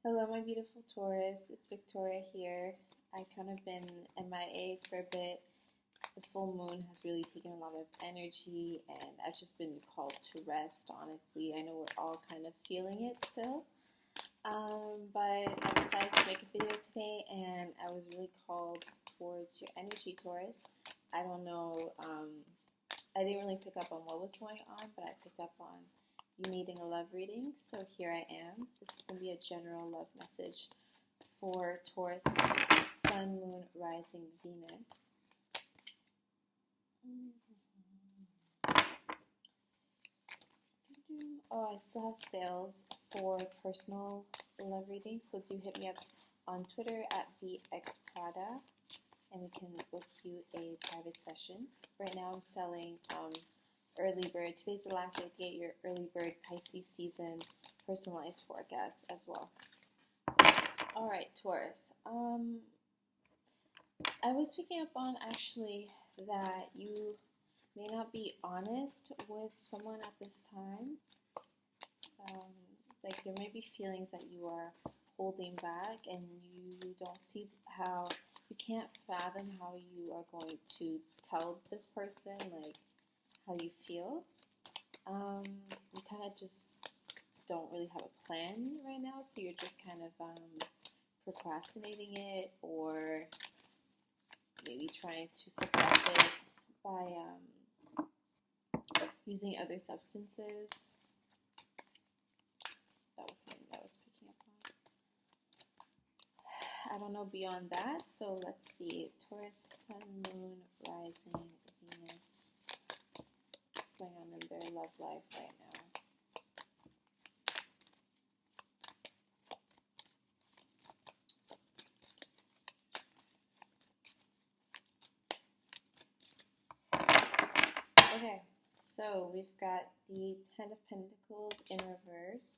Hello, my beautiful Taurus. It's Victoria here. I kind of been MIA for a bit. The full moon has really taken a lot of energy, and I've just been called to rest, honestly. I know we're all kind of feeling it still. But I decided to make a video today, and I was really called towards your energy, Taurus. I don't know, I didn't really pick up on what was going on, but I picked up on you needing a love reading. So here I am. This is going to be a general love message for Taurus, Sun, Moon, Rising, Venus. Oh, I still have sales for personal love readings, so do hit me up on Twitter at VXPRADA, and we can book you a private session. Right now I'm selling early bird. Today's the last day to get your early bird Pisces season personalized forecast as well. All right, Taurus. I was picking up on actually that you may not be honest with someone at this time. Like there may be feelings that you are holding back, and you don't see how, you can't fathom how you are going to tell this person like how you feel. You kind of just don't really have a plan right now, so you're just kind of procrastinating it, or maybe trying to suppress it by using other substances. That was something that I was picking up on. I don't know beyond that, so let's see. Taurus, Sun, Moon, Rising, Venus. What's going on in their love life right now? Okay, so we've got the Ten of Pentacles in reverse.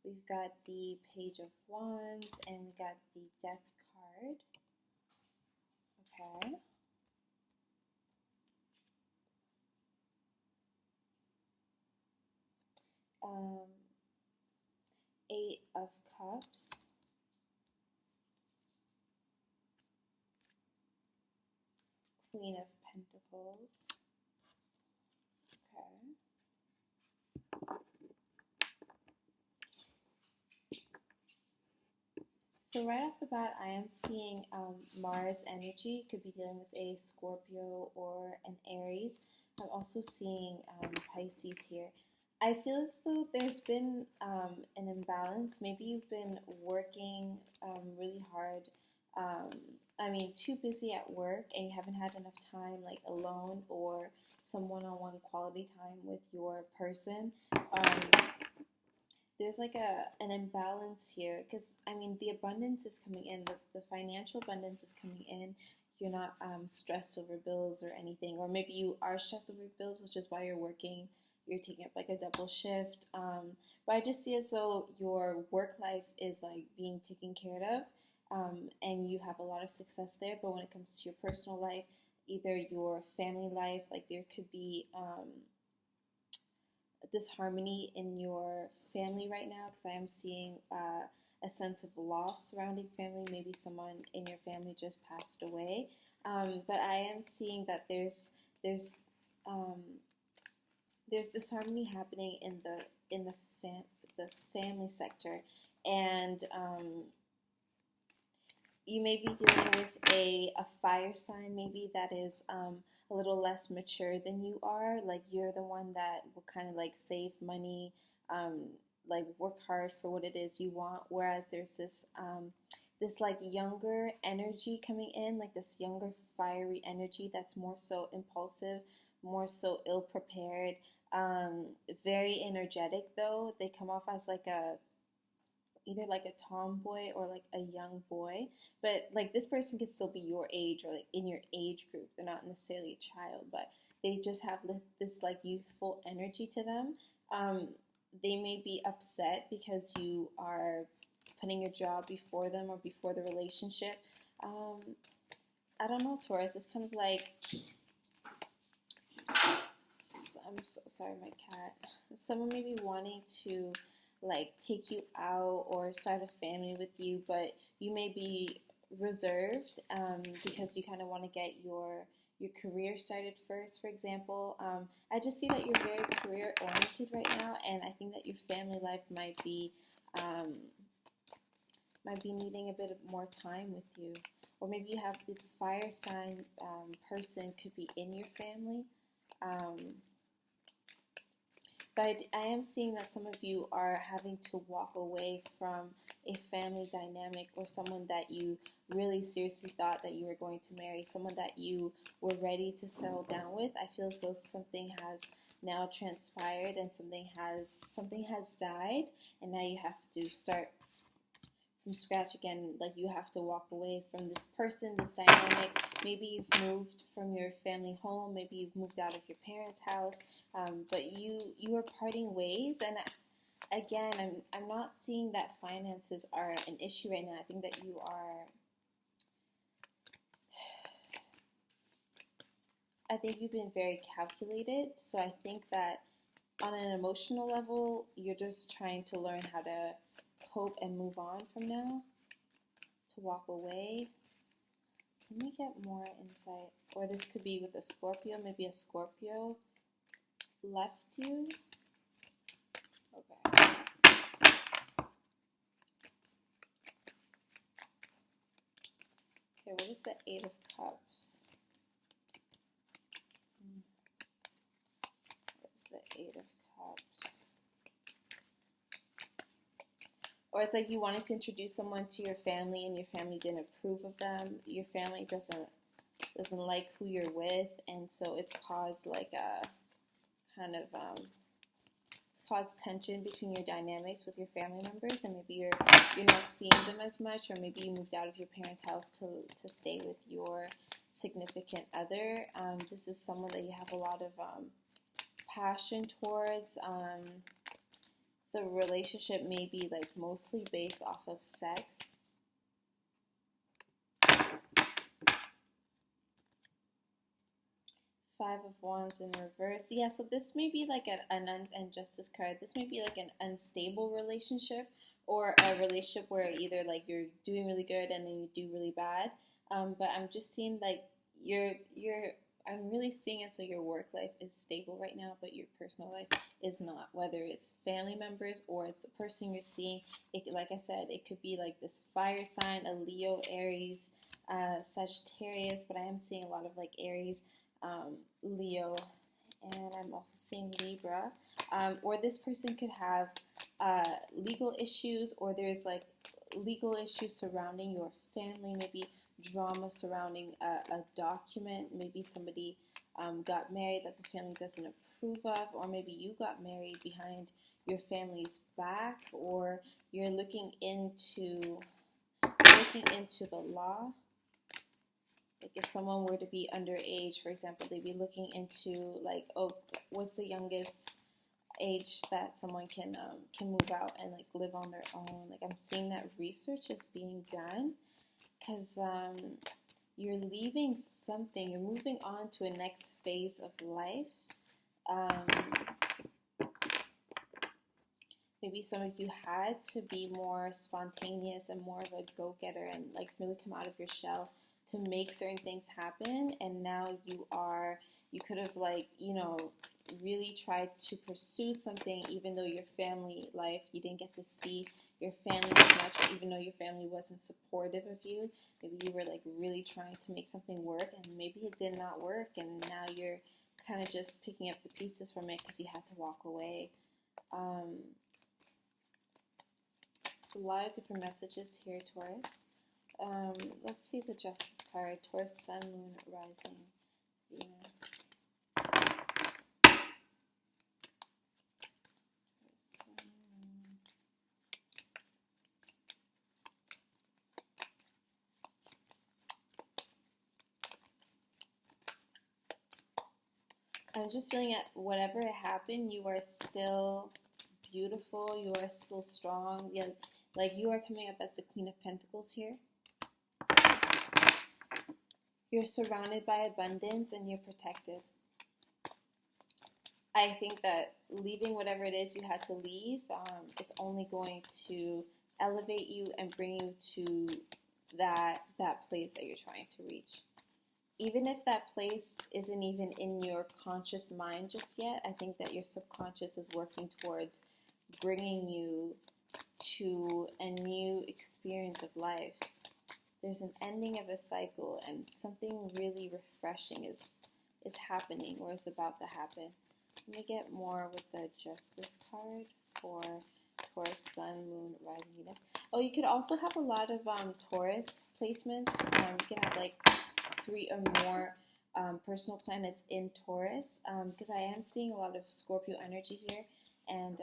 We've got the Page of Wands, and we got the Death card. Okay. Eight of Cups. Queen of Pentacles. Okay. So right off the bat, I am seeing Mars energy. Could be dealing with a Scorpio or an Aries. I'm also seeing Pisces here. I feel as though there's been an imbalance. Maybe you've been working really hard. Too busy at work, and you haven't had enough time, like alone or some one-on-one quality time with your person. There's like an imbalance here, because the abundance is coming in, the financial abundance is coming in. You're not stressed over bills or anything, or maybe you are stressed over bills, which is why you're working. You're taking up like a double shift. But I just see as though your work life is like being taken care of, and you have a lot of success there. But when it comes to your personal life, either your family life, like there could be disharmony in your family right now, because I am seeing a sense of loss surrounding family. Maybe someone in your family just passed away, but I am seeing that there's disharmony happening in the family sector, and you may be dealing with a fire sign, maybe that is a little less mature than you are. Like you're the one that will kind of like save money, like work hard for what it is you want. Whereas there's this like younger energy coming in, like this younger fiery energy that's more so impulsive, more so ill prepared, very energetic though. They come off as like either like a tomboy or like a young boy, but like this person could still be your age or like in your age group. They're not necessarily a child, but they just have this like youthful energy to them. They may be upset because you are putting your job before them or before the relationship. I don't know, Taurus. It's kind of like, I'm so sorry, my cat. Someone may be wanting to like take you out or start a family with you, but you may be reserved because you kind of want to get your career started first, for example. I just see that you're very career oriented right now, and I think that your family life um, might be needing a bit of more time with you. Or maybe you have the fire sign person could be in your family. Um, but I am seeing that some of you are having to walk away from a family dynamic or someone that you really seriously thought that you were going to marry, someone that you were ready to settle down with. I feel as though something has now transpired and something has died, and now you have to start from scratch again. Like, you have to walk away from this person, this dynamic. Maybe you've moved from your family home, maybe you've moved out of your parents' house, but you are parting ways. And again, I'm not seeing that finances are an issue right now. I think that you've been very calculated. So I think that on an emotional level, you're just trying to learn how to cope and move on from now, to walk away. Let me get more insight. Or this could be with a Scorpio. Maybe a Scorpio left you. Okay. Okay, what is the Eight of Cups? What is the Eight of Cups? Or it's like you wanted to introduce someone to your family and your family didn't approve of them. Your family doesn't like who you're with, and so it's caused like a kind of it's caused tension between your dynamics with your family members, and maybe you're not seeing them as much, or maybe you moved out of your parents' house to stay with your significant other. This is someone that you have a lot of passion towards. The relationship may be like mostly based off of sex. Five of Wands in reverse. Yeah, so this may be like an Justice card. This may be like an unstable relationship, or a relationship where either like you're doing really good and then you do really bad. But I'm just seeing like I'm really seeing it so your work life is stable right now, but your personal life is not. Whether it's family members or it's the person you're seeing, like I said, it could be like this fire sign, a Leo, Aries, Sagittarius, but I am seeing a lot of like Aries, Leo, and I'm also seeing Libra. Or this person could have legal issues, or there's like legal issues surrounding your family, maybe drama surrounding a document. Maybe somebody got married that the family doesn't approve of, or maybe you got married behind your family's back, or you're looking into the law. Like if someone were to be underage, for example, they'd be looking into like, oh, what's the youngest age that someone can move out and like live on their own. Like I'm seeing that research is being done, because you're leaving something, you're moving on to a next phase of life. Maybe some of you had to be more spontaneous and more of a go-getter and like really come out of your shell to make certain things happen, and now you could have like, really tried to pursue something, even though your family life, you didn't get to see your family as much, or even though your family wasn't supportive of you. Maybe you were like really trying to make something work, and maybe it did not work, and now you're kind of just picking up the pieces from it because you had to walk away. It's a lot of different messages here, Taurus. Let's see the Justice card. Taurus, Sun, Moon, Rising, Venus. I'm just feeling that whatever happened, you are still beautiful. You are still strong. Yeah, like you are coming up as the Queen of Pentacles here. You're surrounded by abundance and you're protected. I think that leaving whatever it is you had to leave, it's only going to elevate you and bring you to that place that you're trying to reach. Even if that place isn't even in your conscious mind just yet, I think that your subconscious is working towards bringing you to a new experience of life. There's an ending of a cycle, and something really refreshing is happening or is about to happen. Let me get more with the Justice card for Taurus, Sun, Moon, Rising, Venus. Oh, you could also have a lot of Taurus placements. You can have like 3 or more personal planets in Taurus, because I am seeing a lot of Scorpio energy here. And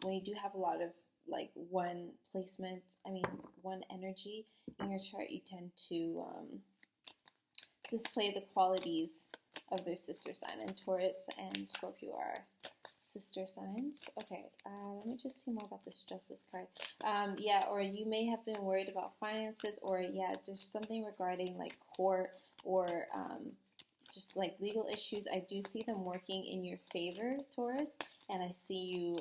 when you do have a lot of like one energy in your chart, you tend to display the qualities of their sister sign. And Taurus and Scorpio are sister signs. Okay, let me just see more about this Justice card. Yeah, or you may have been worried about finances, or yeah, there's something regarding like court or just like legal issues. I do see them working in your favor, Taurus, and I see you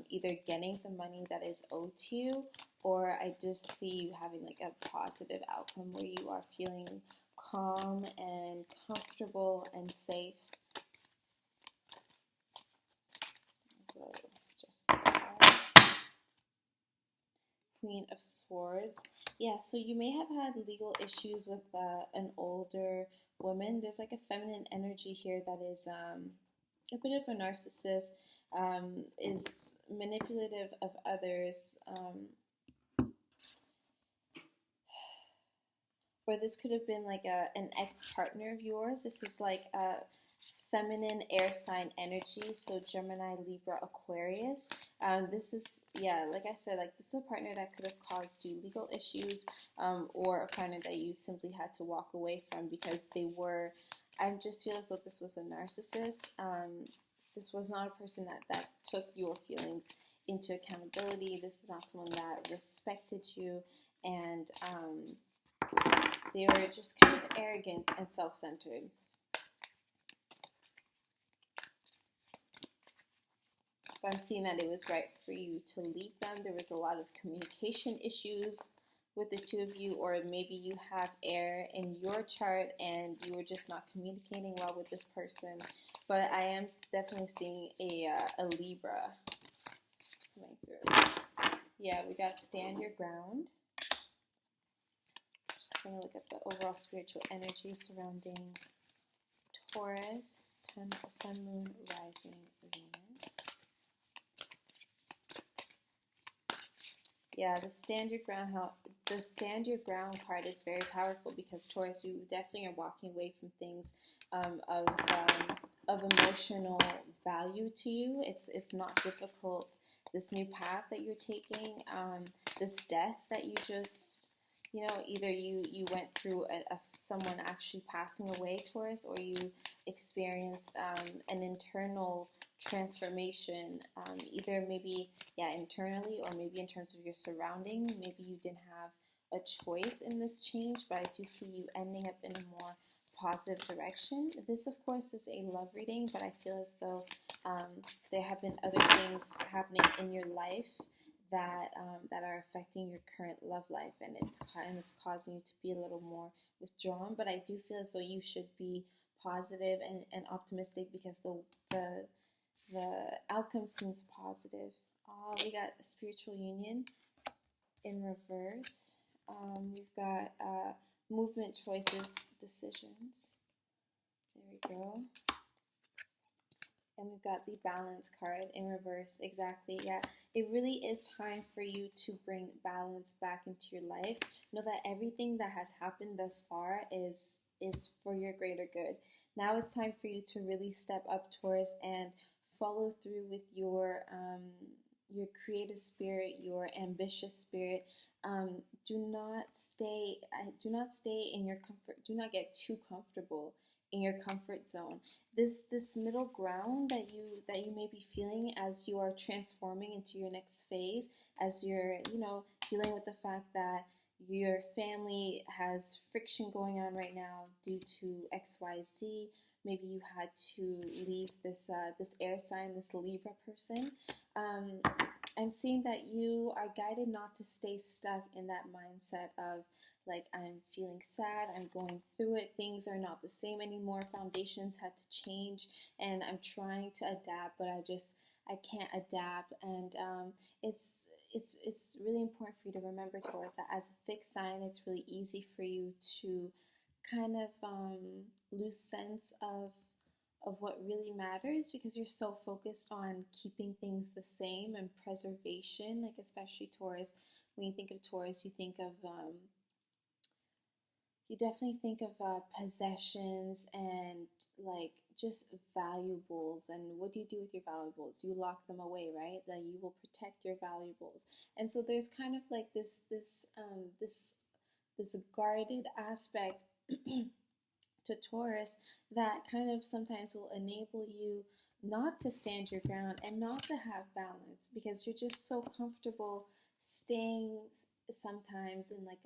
either getting the money that is owed to you, or I just see you having like a positive outcome where you are feeling calm and comfortable and safe. So, Queen of Swords. Yeah, so you may have had legal issues with an older woman. There's like a feminine energy here that is a bit of a narcissist, is manipulative of others, or this could have been like an ex-partner of yours. This is like a feminine air sign energy, so Gemini, Libra, Aquarius. This is, yeah, like I said, like this is a partner that could have caused you legal issues, or a partner that you simply had to walk away from because they were, I just feel as though this was a narcissist. This was not a person that took your feelings into accountability. This is not someone that respected you, and they were just kind of arrogant and self-centered. But I'm seeing that it was right for you to leave them. There was a lot of communication issues with the two of you, or maybe you have air in your chart and you were just not communicating well with this person. But I am definitely seeing a Libra coming through. Yeah, we got stand your ground. Just going to look at the overall spiritual energy surrounding Taurus, Sun, Moon, Rising, Venus. Yeah, the stand your ground card is very powerful because Taurus, you definitely are walking away from things of emotional value to you. It's not difficult. This new path that you're taking, this death that you just, either you went through someone actually passing away, Taurus, or you experienced an internal transformation, either maybe, internally, or maybe in terms of your surrounding. Maybe you didn't have a choice in this change, but I do see you ending up in a more positive direction. This, of course, is a love reading, but I feel as though there have been other things happening in your life that are affecting your current love life, and it's kind of causing you to be a little more withdrawn. But I do feel as though you should be positive and optimistic because the outcome seems positive. We got a spiritual union in reverse. We've got movement, choices, decisions. There we go. And we've got the balance card in reverse. Exactly, yeah. It really is time for you to bring balance back into your life. Know that everything that has happened thus far is for your greater good. Now it's time for you to really step up, Taurus, and follow through with your creative spirit, your ambitious spirit. Do not stay in your comfort. Do not get too comfortable in your comfort zone. This middle ground that you may be feeling as you are transforming into your next phase, as you're dealing with the fact that your family has friction going on right now due to XYZ, maybe you had to leave this this air sign, this Libra person. Um, I'm seeing that you are guided not to stay stuck in that mindset of like, I'm feeling sad, I'm going through it, things are not the same anymore, foundations had to change, and I'm trying to adapt, but I can't adapt. And it's really important for you to remember, Taurus, that as a fixed sign, it's really easy for you to kind of lose sense of what really matters, because you're so focused on keeping things the same and preservation. Like, especially Taurus, when you think of Taurus, you definitely think of possessions and like just valuables. And what do you do with your valuables? You lock them away, right? That you will protect your valuables. And so there's kind of like this guarded aspect to Taurus that kind of sometimes will enable you not to stand your ground and not to have balance, because you're just so comfortable staying sometimes in like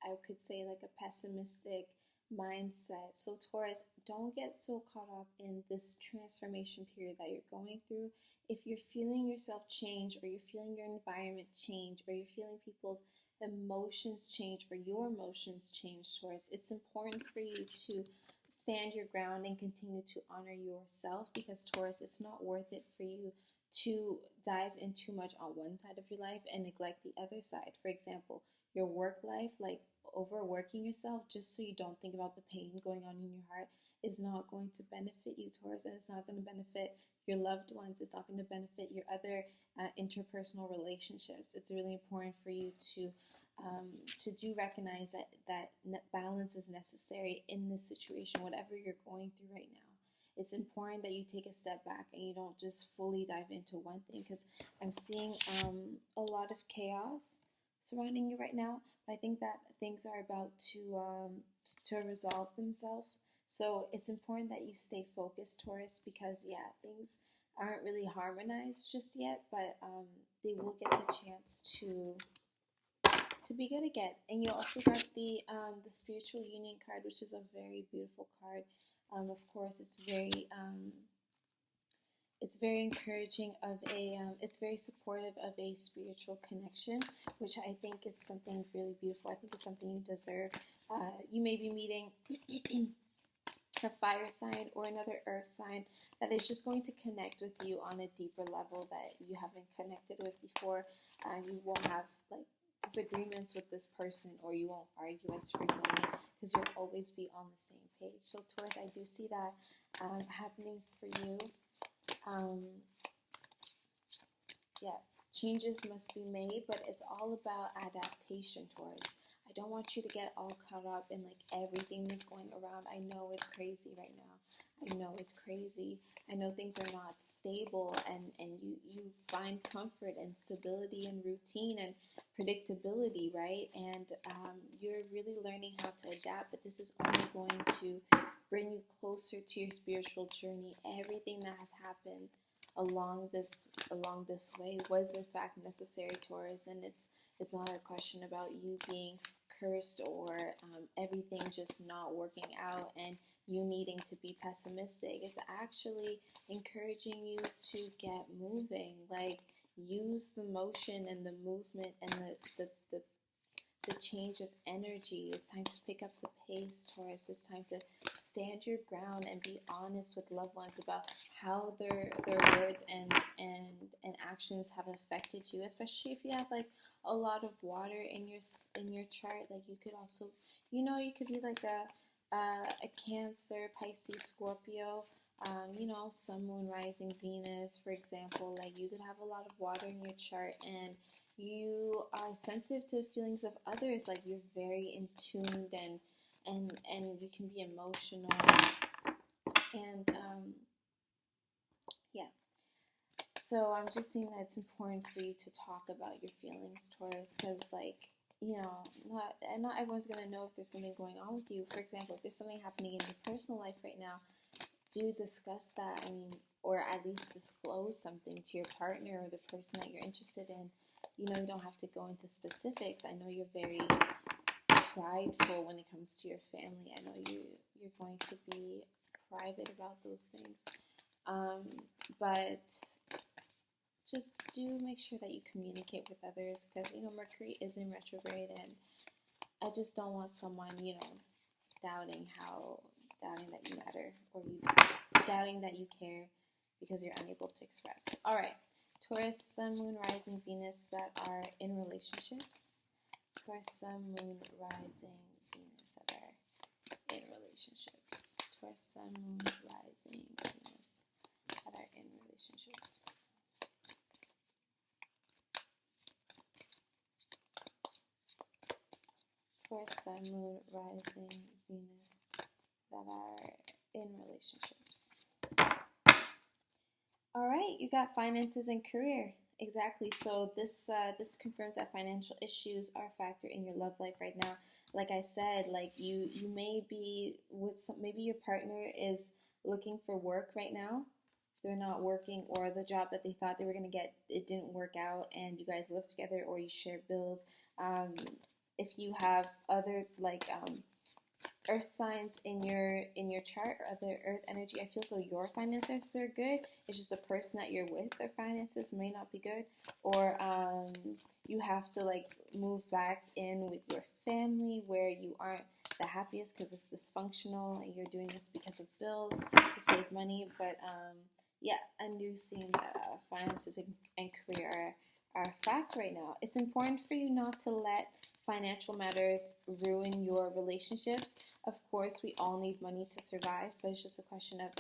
I could say like a pessimistic mindset. So Taurus, don't get so caught up in this transformation period that you're going through. If you're feeling yourself change, or you're feeling your environment change, or you're feeling people's emotions change, or your emotions change, Taurus, it's important for you to stand your ground and continue to honor yourself, because Taurus, it's not worth it for you to dive in too much on one side of your life and neglect the other side. For example, your work life, like overworking yourself just so you don't think about the pain going on in your heart, is not going to benefit you, Taurus, and it's not going to benefit your loved ones. It's not going to benefit your other interpersonal relationships. It's really important for you to do recognize that balance is necessary in this situation, whatever you're going through right now. It's important that you take a step back and you don't just fully dive into one thing, because I'm seeing a lot of chaos surrounding you right now. But I think that things are about to resolve themselves. So it's important that you stay focused, Taurus, because yeah, things aren't really harmonized just yet, but they will get the chance to be good again. And you also got the spiritual union card, which is a very beautiful card. Of course, it's very encouraging of it's very supportive of a spiritual connection, which I think is something really beautiful. I think it's something you deserve. You may be meeting a fire sign or another earth sign that is just going to connect with you on a deeper level that you haven't connected with before. You won't have like disagreements with this person, or you won't argue as frequently, because you'll always be on the same page. So Taurus, I do see that happening for you. Yeah, changes must be made, but it's all about adaptation, Taurus. I don't want you to get all caught up in like everything that's going around. I know it's crazy right now. I know it's crazy. I know things are not stable, and you find comfort and stability and routine and predictability, right? And you're really learning how to adapt, but this is only going to bring you closer to your spiritual journey. Everything that has happened along this way was in fact necessary, Taurus, and it's not a question about you being cursed or everything just not working out and you needing to be pessimistic. It's actually encouraging you to get moving. Like, use the motion and the movement and the change of energy. It's time to pick up the pace, Taurus. It's time to stand your ground and be honest with loved ones about how their words and actions have affected you, especially if you have like a lot of water in your chart. Like, you could also, you could be like a Cancer, Pisces, Scorpio, Sun, Moon, Rising, Venus, for example. Like, you could have a lot of water in your chart, and you are sensitive to feelings of others. Like, you're very in tuned, and you can be emotional, and yeah. So I'm just seeing that it's important for you to talk about your feelings, Taurus, because not everyone's gonna know if there's something going on with you. For example, if there's something happening in your personal life right now, do discuss that. Or at least disclose something to your partner or the person that you're interested in. You don't have to go into specifics. I know you're very prideful when it comes to your family. I know you're going to be private about those things. But just do make sure that you communicate with others, because Mercury is in retrograde, and I just don't want someone doubting that you matter, or doubting that you care because you're unable to express. All right, Taurus, Sun, Moon, Rising, Venus that are in relationships. Taurus, Sun, Moon, Rising, Venus that are in relationships. Taurus, Sun, Moon, Rising, Venus that are in relationships. Taurus, Sun, Moon, Rising, Venus that are in relationships. All right, you got finances and career. Exactly. So this confirms that financial issues are a factor in your love life right now. Like I said, like you may be with maybe your partner is looking for work right now. They're not working, or the job that they thought they were going to get, it didn't work out, and you guys live together or you share bills. If you have other earth signs in your chart, or other earth energy, I feel so your finances are good. It's just the person that you're with, their finances may not be good, or you have to move back in with your family where you aren't the happiest because it's dysfunctional and you're doing this because of bills to save money. But yeah, I'm seeing that finances and career are a fact right now. It's important for you not to let financial matters ruin your relationships. Of course, we all need money to survive, but it's just a question of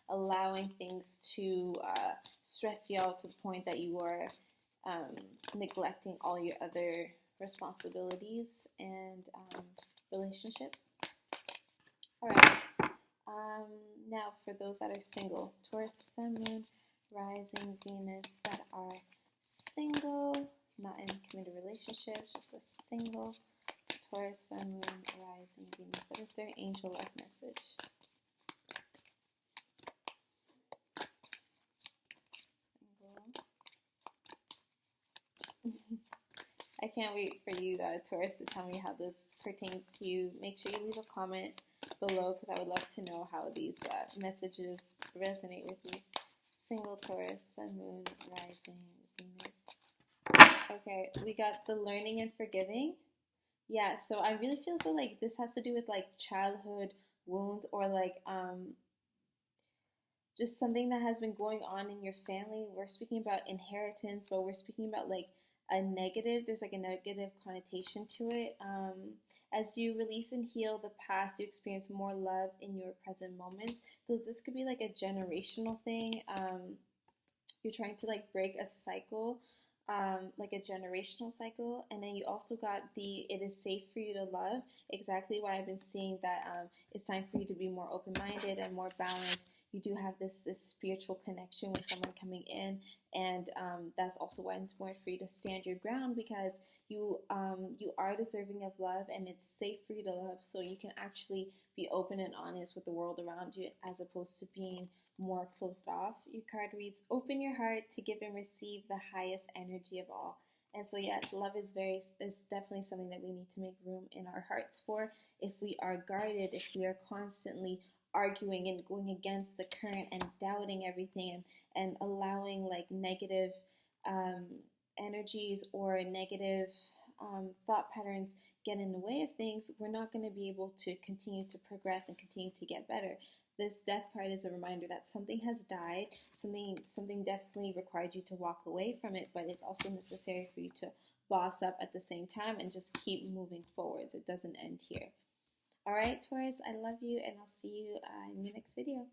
allowing things to stress you out to the point that you are neglecting all your other responsibilities and relationships. All right. Now, for those that are single, Taurus, Sun, Moon, Rising, Venus that are single, not in committed relationships, just a single Taurus, Sun, Moon, Rising, Venus. What is their angel love message? Single. I can't wait for you, Taurus, to tell me how this pertains to you. Make sure you leave a comment below, because I would love to know how these messages resonate with you. Single Taurus, Sun, Moon, Rising, Venus. Okay, we got the learning and forgiving. Yeah, so I really feel so this has to do with childhood wounds, or just something that has been going on in your family. We're speaking about inheritance, but we're speaking about a negative, there's a negative connotation to it. As you release and heal the past, you experience more love in your present moments. So this could be a generational thing. You're trying to break a cycle, a generational cycle. And then you also got it is safe for you to love. Exactly why I've been seeing that it's time for you to be more open-minded and more balanced. You do have this spiritual connection with someone coming in, and that's also why it's important for you to stand your ground, because you are deserving of love, and it's safe for you to love, so you can actually be open and honest with the world around you, as opposed to being more closed off. Your card reads, open your heart to give and receive the highest energy of all. And so yes, love is definitely something that we need to make room in our hearts for. If we are guarded, if we are constantly arguing and going against the current and doubting everything, and allowing negative energies or negative thought patterns get in the way of things, we're not going to be able to continue to progress and continue to get better. This death card is a reminder that something has died, something definitely required you to walk away from it, but it's also necessary for you to boss up at the same time and just keep moving forwards. It doesn't end here. All right, Taurus, I love you, and I'll see you in your next video.